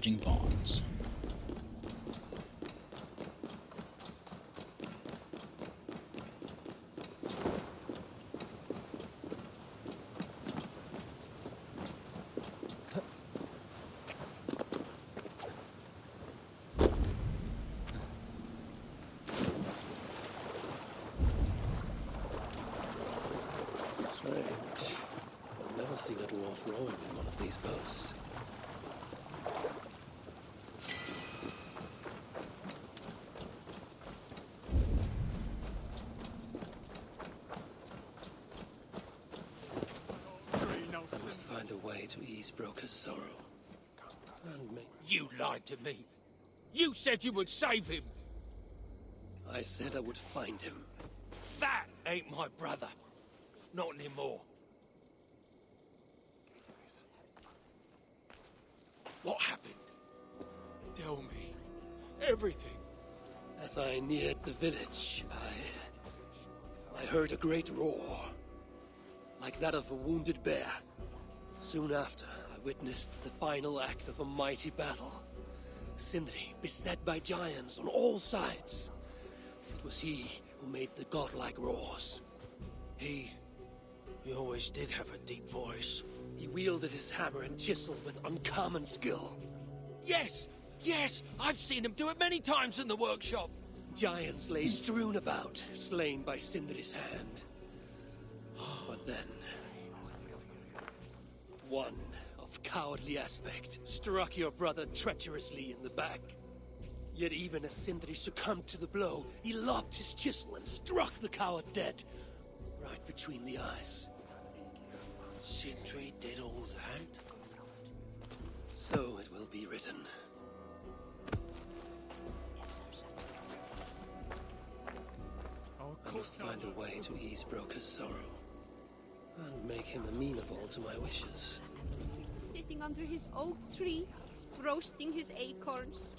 forging bonds. I've never seen a dwarf rowing in one of these boats. I must find a way to ease Broker's sorrow. And make... You lied to me. You said you would save him. I said I would find him. That ain't my brother. Not anymore. What happened? Tell me. Everything. As I neared the village, I heard a great roar, like that of a wounded bear. Soon after, I witnessed the final act of a mighty battle. Sindri beset by giants on all sides. It was he who made the godlike roars. He always did have a deep voice. He wielded his hammer and chisel with uncommon skill. Yes! Yes! I've seen him do it many times in the workshop. Giants lay strewn about, slain by Sindri's hand. But then... one of cowardly aspect struck your brother treacherously in the back. Yet even as Sindri succumbed to the blow, he lobbed his chisel and struck the coward dead, right between the eyes. Sindri did all that? So it will be written. I must find a way to ease Broker's sorrow, and make him amenable to my wishes. Sitting under his oak tree, roasting his acorns,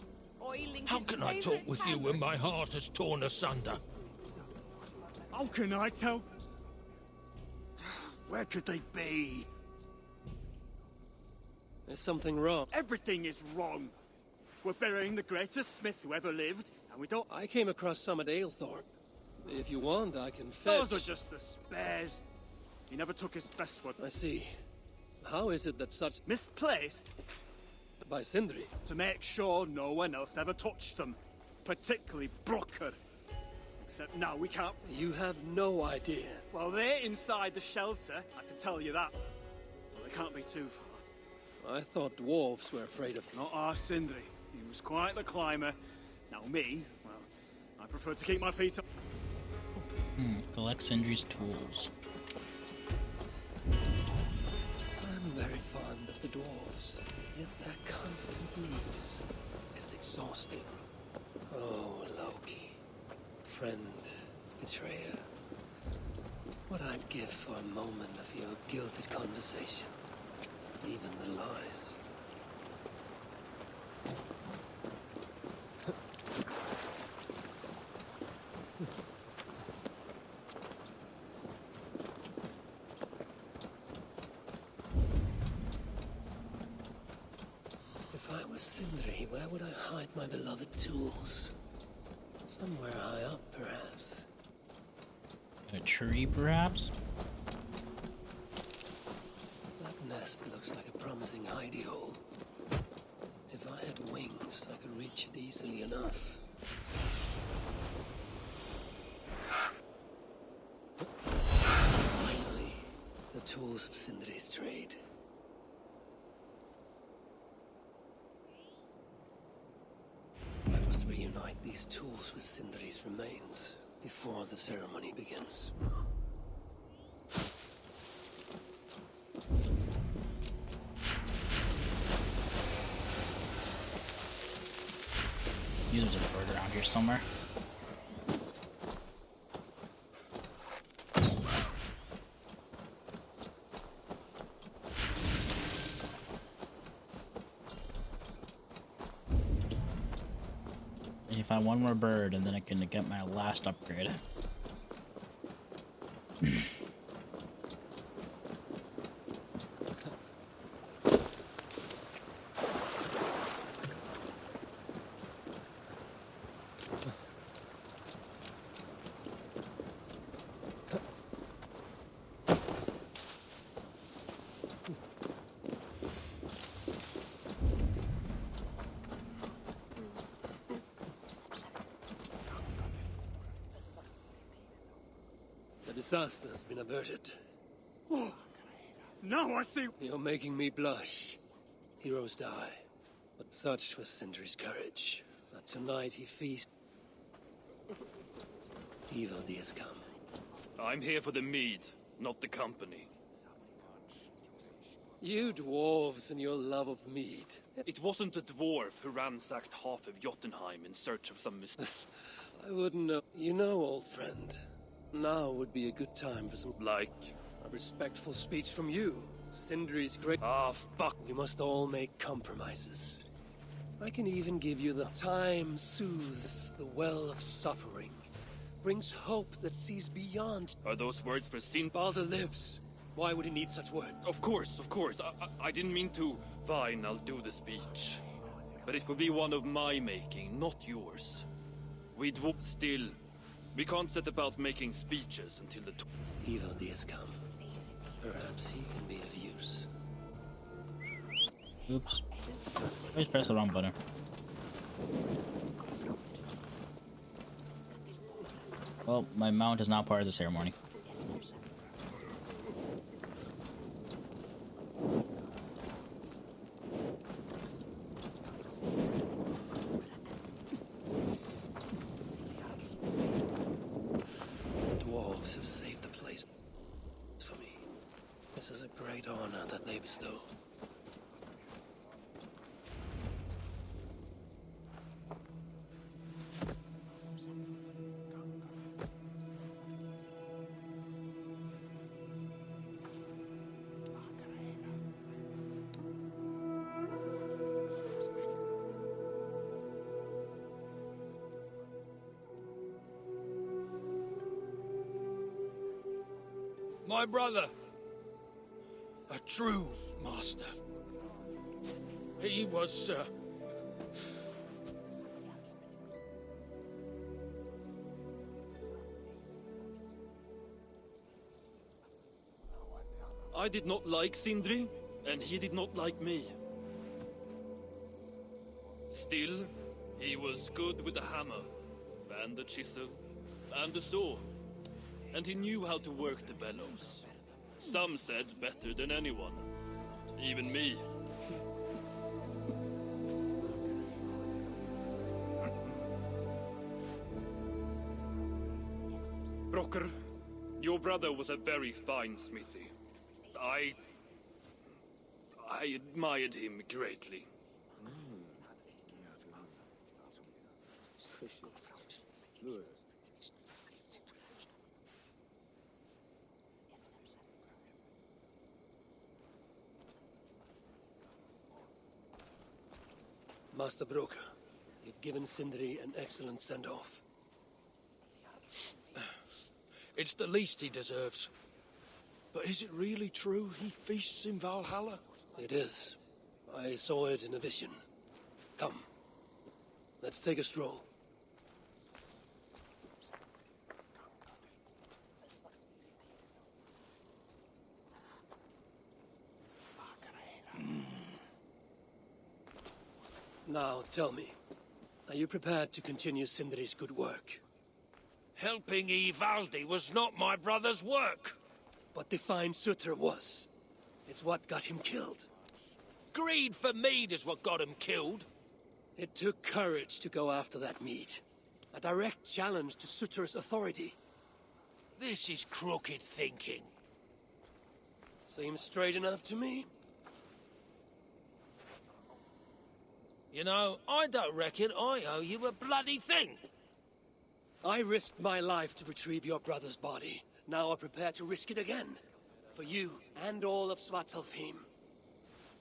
oiling How his can I talk with you when my heart is torn asunder? How can I tell? Where could they be? There's something wrong. Everything is wrong. We're burying the greatest smith who ever lived, and we don't... I came across some at Aylthorpe. If you want, I can fetch... Those are just the spares. He never took his best one. I see. How is it that such... Misplaced? By Sindri? To make sure no one else ever touched them. Particularly Broker. Except now we can't... You have no idea. Well, they're inside the shelter, I can tell you that. Well, they can't be too far. I thought dwarves were afraid of... Not our Sindri. He was quite the climber. Now me, well, I prefer to keep my feet up. Collect Sindri's tools. I'm very fond of the dwarves, yet their constant needs is exhausting. Oh, Loki. Friend, betrayer. What I'd give for a moment of your gilded conversation. Even the lies. If I was Sindri, where would I hide my beloved tools? Somewhere high up, perhaps. A tree, perhaps? That nest looks like a promising hidey hole. If I had wings, I could reach it easily enough. Finally, the tools of Sindri's trade. I must reunite these tools with Sindri's remains before the ceremony begins. There's a bird around here somewhere. And if I one more bird, and then I can get my last upgrade. The disaster has been averted. Oh, now I see. You're making me blush. Heroes die, but such was Sindri's courage. That tonight he feasts. Evil has come. I'm here for the mead, not the company. You dwarves and your love of mead. It wasn't a dwarf who ransacked half of Jotunheim in search of some mistake. I wouldn't know. You know, old friend, now would be a good time for some... Like? A respectful speech from you. Sindri's great... Ah, fuck. We must all make compromises. I can even give you the time soothes the well of suffering. Brings hope that sees beyond. Are those words for Sin? Baldr lives. Why would he need such words? Of course, of course. I didn't mean to. Fine, I'll do the speech. But it will be one of my making, not yours. We still. We can't set about making speeches until the... Evil has come. Perhaps he can be of use. Oops. I just pressed the wrong button. Well, my mount is not part of the ceremony. The dwarves have saved the place for me. This is a great honor that they bestow. My brother. A true master. He was, I did not like Sindri, and he did not like me. Still, he was good with the hammer, and the chisel, and the saw. And he knew how to work the bellows. Some said better than anyone. Even me. Brokkr, your brother was a very fine smithy. I admired him greatly. Master Brokkr, you've given Sindri an excellent send-off. it's the least he deserves. But is it really true he feasts in Valhalla? It is. I saw it in a vision. Come. Let's take a stroll. Now, tell me, are you prepared to continue Sindri's good work? Helping Ivaldi was not my brother's work. But to find Surtr was. It's what got him killed. Greed for mead is what got him killed. It took courage to go after that mead. A direct challenge to Surtr's authority. This is crooked thinking. Seems straight enough to me. You know, I don't reckon I owe you a bloody thing. I risked my life to retrieve your brother's body. Now I'm prepared to risk it again. For you and all of Svartalfheim.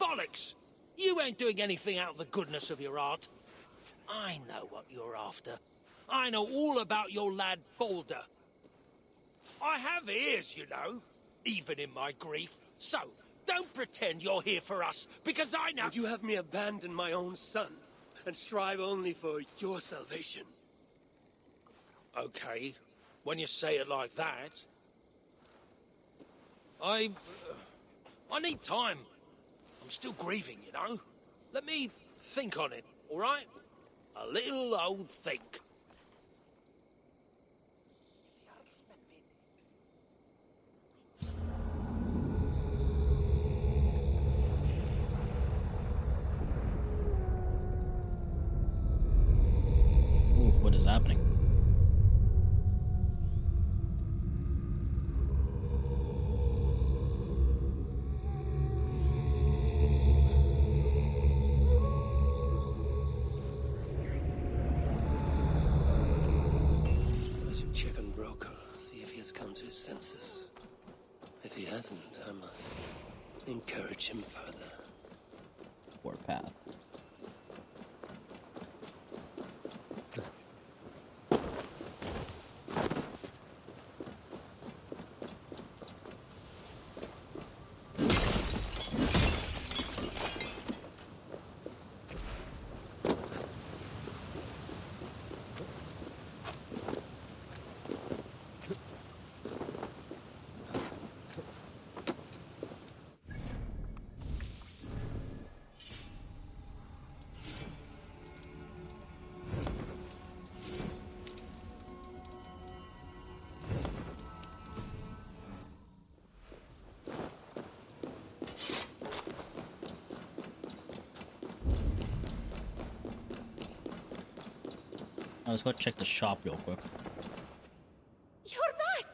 Bollocks! You ain't doing anything out of the goodness of your heart. I know what you're after. I know all about your lad Baldr. I have ears, you know, even in my grief. So, don't pretend you're here for us, because I know— Would you have me abandon my own son, and strive only for your salvation? Okay, when you say it like that. I need time. I'm still grieving, you know. Let me think on it, all right? A little old think. is happening? I should check on Broker, see if he has come to his senses. If he hasn't, I must encourage him further. Warpath. Let's go check the shop real quick. You're back!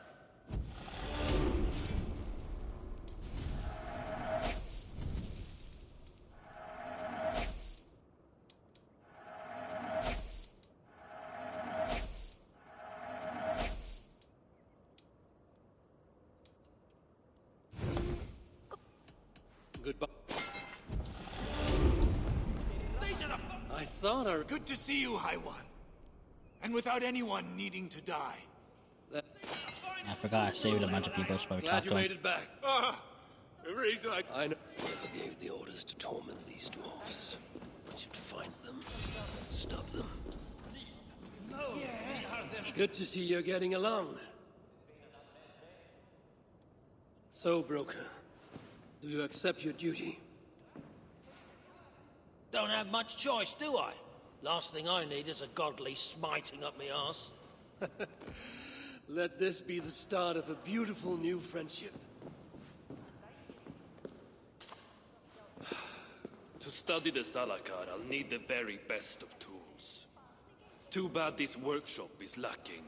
Goodbye. I thought our Good to see you, High One. And without anyone needing to die. I forgot I saved a bunch of people just by Glad talking you to made them. it back. The reason I know. Whoever gave the orders to torment these dwarves. I should find them. Stop them. Good to see you're getting along. So, Broker, do you accept your duty? Don't have much choice, do I? Last thing I need is a godly smiting up me arse. Let this be the start of a beautiful new friendship. To study the Salakar, I'll need the very best of tools. Too bad this workshop is lacking.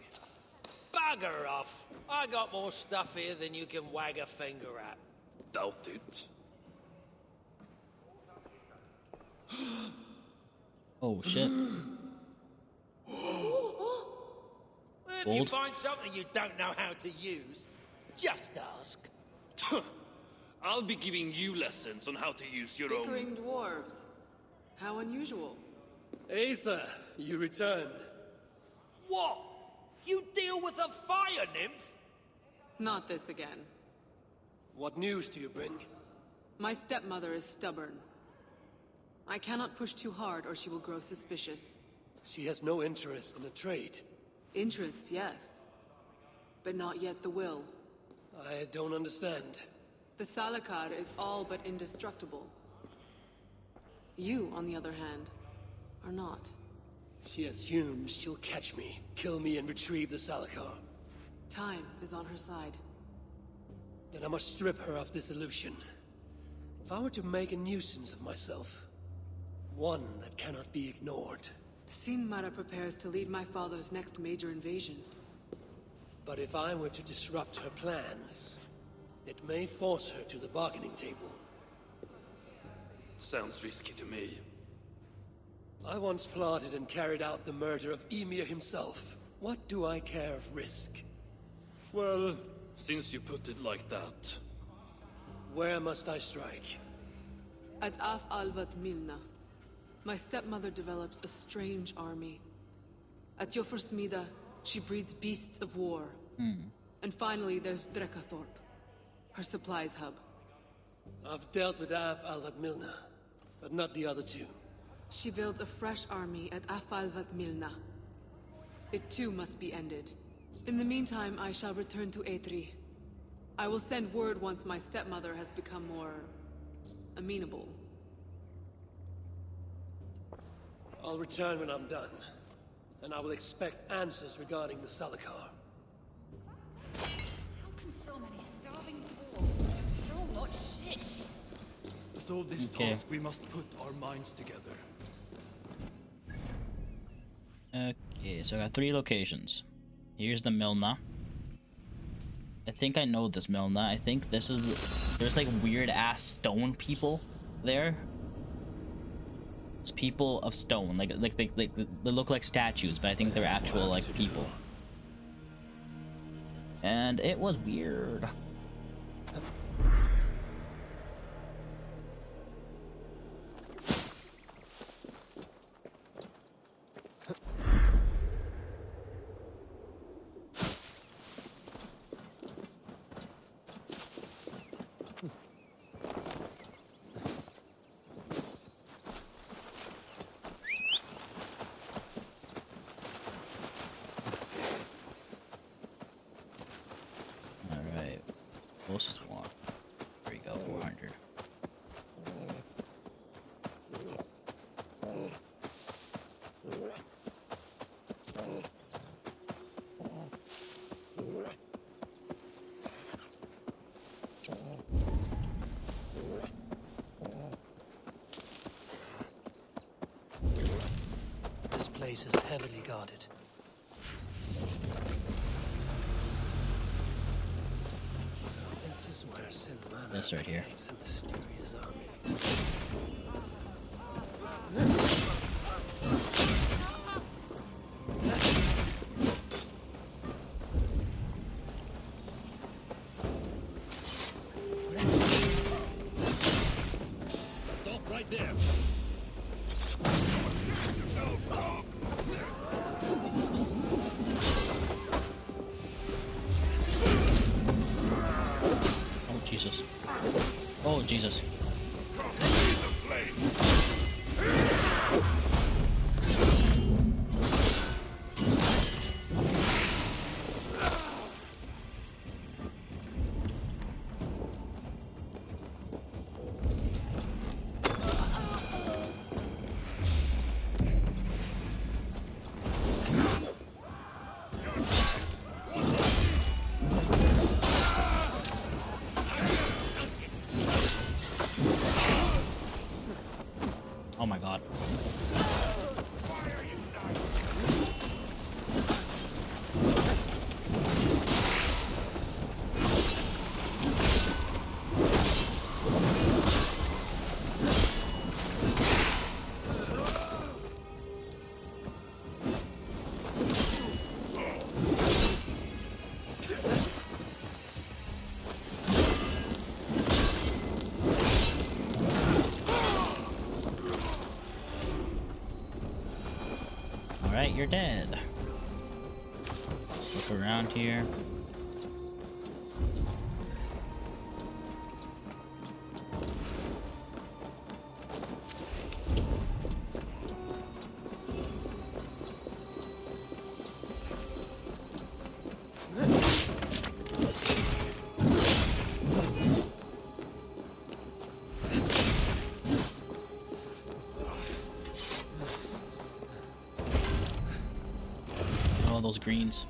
Bugger off! I got more stuff here than you can wag a finger at. Doubt it. Oh shit. If you Gold? find something you don't know how to use, just ask. I'll be giving you lessons on how to use your own. Bickering dwarves. How unusual. Asa, you returned. What? You deal with a fire nymph? Not this again. What news do you bring? My stepmother is stubborn. I cannot push too hard or she will grow suspicious. She has no interest in a trade. Interest, yes. But not yet the will. I don't understand. The Salakar is all but indestructible. You, on the other hand, are not. She assumes she'll catch me, kill me, and retrieve the Salakar. Time is on her side. Then I must strip her of this illusion. If I were to make a nuisance of myself, one that cannot be ignored. Sinmara prepares to lead my father's next major invasion. But if I were to disrupt her plans, it may force her to the bargaining table. Sounds risky to me. I once plotted and carried out the murder of Ymir himself. What do I care of risk? Well, since you put it like that. Where must I strike? At Af Alvat Milna, my stepmother develops a strange army. At Jofursmida, she breeds beasts of war. And finally, there's Drekathorp, her supplies hub. I've dealt with Av Alvat Milna, but not the other two. She builds a fresh army at Afalvat Milna. It too must be ended. In the meantime, I shall return to Eitri. I will send word once my stepmother has become more... amenable. I'll return when I'm done, and I will expect answers regarding the Salakar. How can so many starving dwarves do so much shit? To solve this Okay. task, we must put our minds together. Okay. Okay, so I got 3 locations. Here's the Milna. I think I know this Milna. I think this is there's like weird ass stone people there. It's people of stone, like they look like statues, but I think they're actual like people. And it was weird. Closest one. There we go, 400. This place is heavily guarded. This is where Sinlana This right here. makes a mysterious army. Stop right there. Jesus. Oh, Jesus. Oh my god. Alright, you're dead. Let's look around here. Those greens.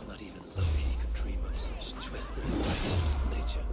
Not even Loki could dream of such twisted inventions of nature.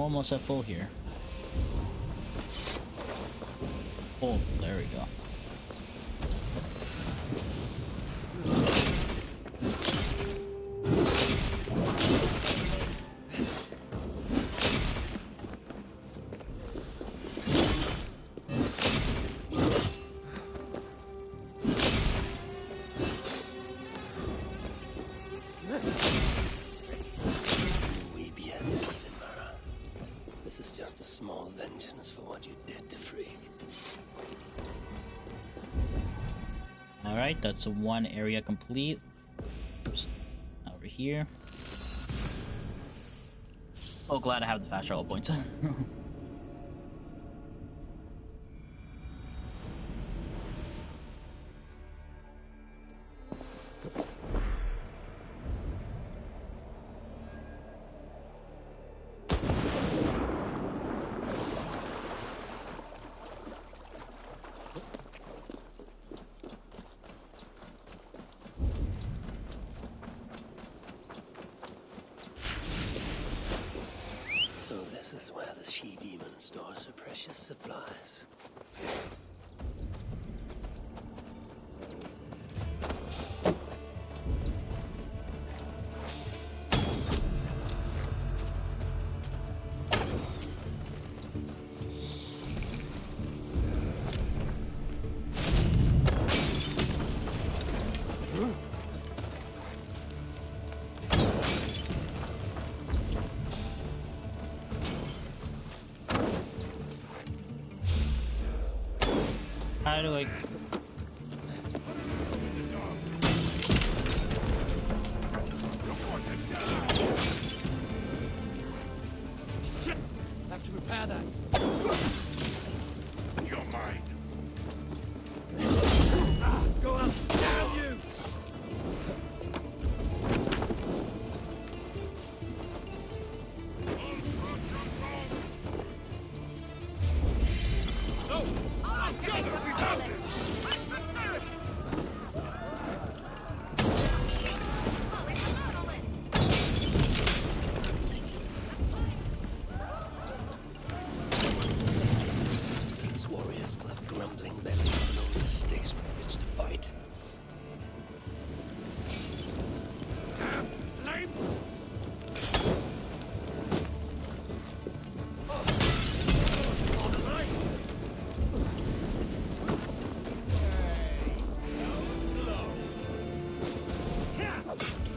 almost at full here. Oh, there we go. We be at the Kisenmara. This is just a small vengeance for what you did to Frigg. Alright, that's one area complete. Oops. Over here. So glad I have the fast travel points. So this is where the she-demon stores her precious supplies. How do I... Shit! Have to repair that. You're mine. Ah, go up! Damn you! These warriors will have grumbling bellies and only sticks with which to fight. Flames!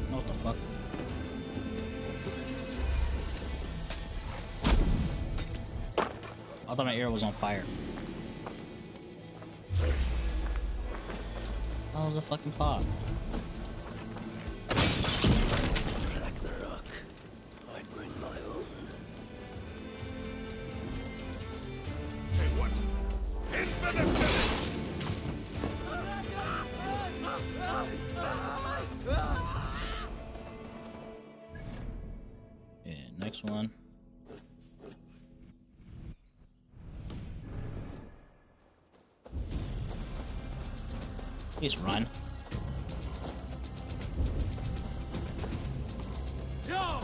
What the fuck? I thought my ear was on fire. That was a fucking pot. Ragnarok. I bring my own. Say what? In for the village! Okay, next one. Please run. Yo!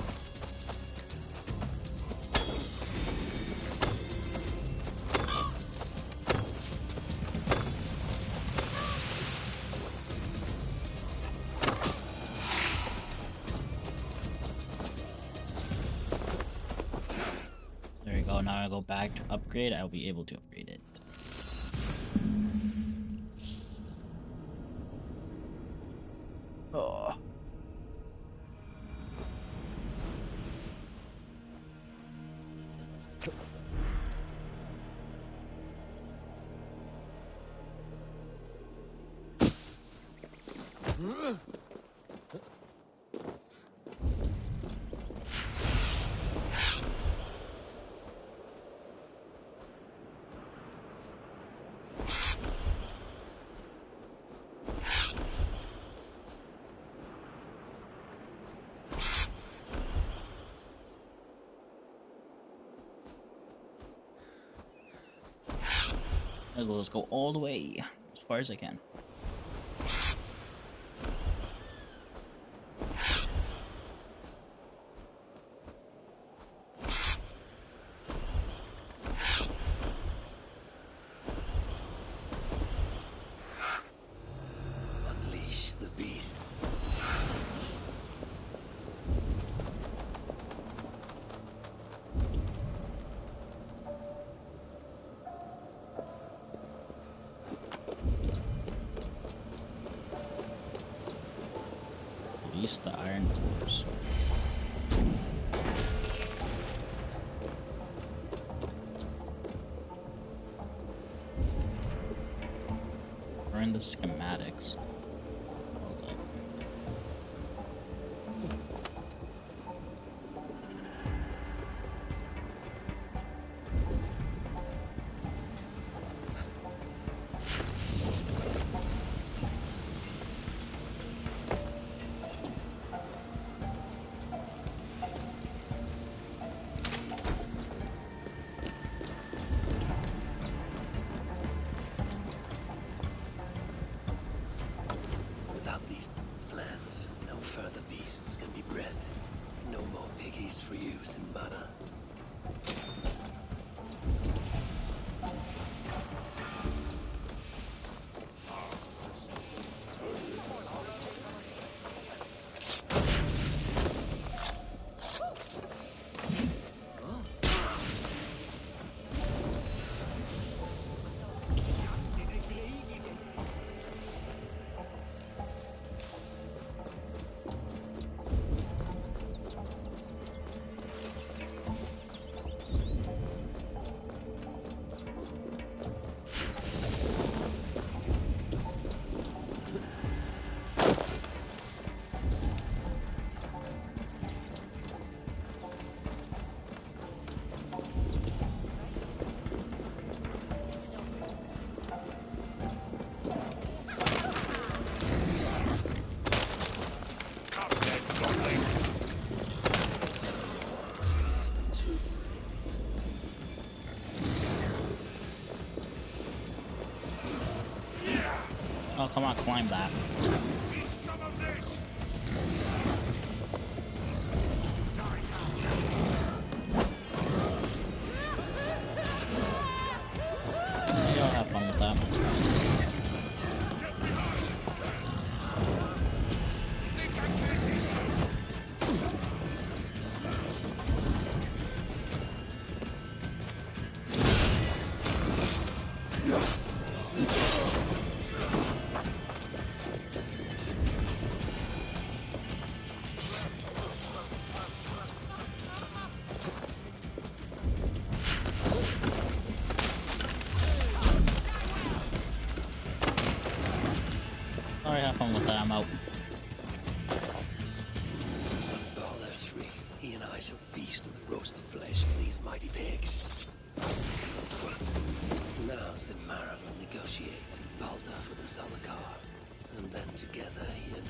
There we go. Now I go back to upgrade. I'll be able to upgrade it. Oh. Might as well just go all the way as far as I can. Release the iron tools. Burn the schematics. Hold up. Without these plans, no further beasts can be bred. No more piggies for use in manor. Oh, come on, climb that. Maybe I'll have fun with that. Alright, have fun with that, I'm out. Once Baldr's free, he and I shall feast on the roasted flesh of these mighty pigs. Now Sid Mara will negotiate Baldr for the Salakar, and then together he and